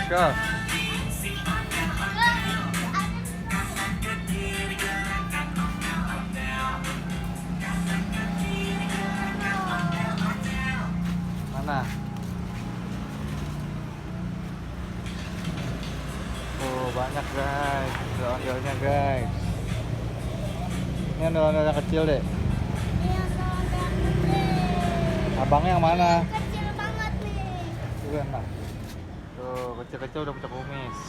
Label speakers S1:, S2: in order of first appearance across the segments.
S1: Go. Mana? Oh, banyak guys. Ondel-ondelnya guys. Ini ondel-ondel yang kecil deh. Abangnya yang mana?
S2: Kecil banget nih.
S1: Itu enak. Tuh, kecil-kecil udah punya kumis.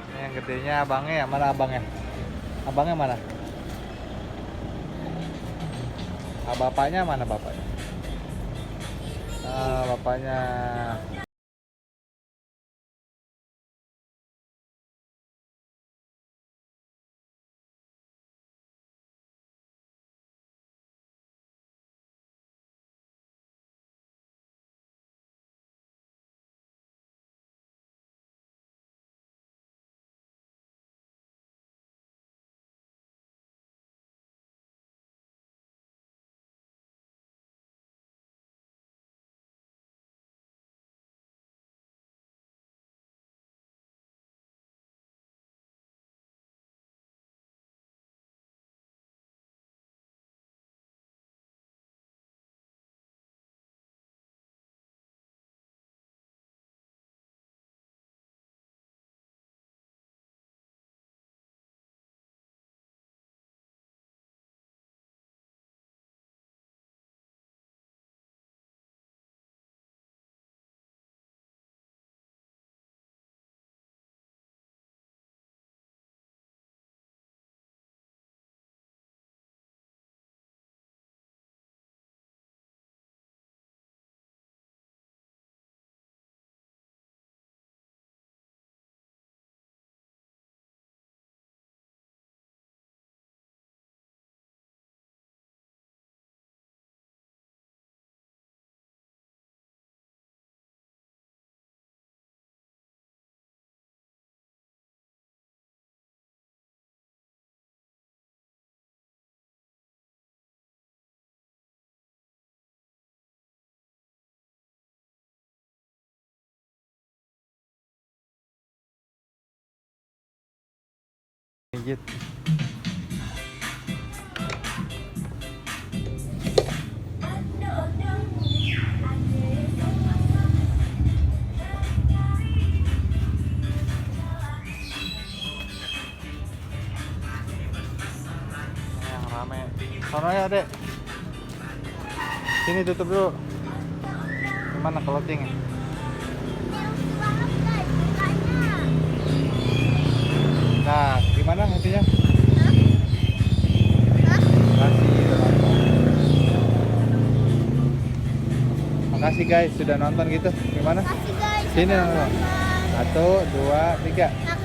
S1: Ini yang gedenya abangnya ya? Mana abangnya? Abangnya mana? Bapaknya mana bapaknya? Bapaknya. Gigit. Yang rame. Sono ya, Dek. Sini tutup dulu. Gimana clothing-nya? Nah, gimana intinya? Makasih guys sudah nonton gitu. Gimana?
S2: Makasih guys.
S1: Sini
S2: sudah
S1: nonton.
S2: nonton.
S1: 1, 2, 3.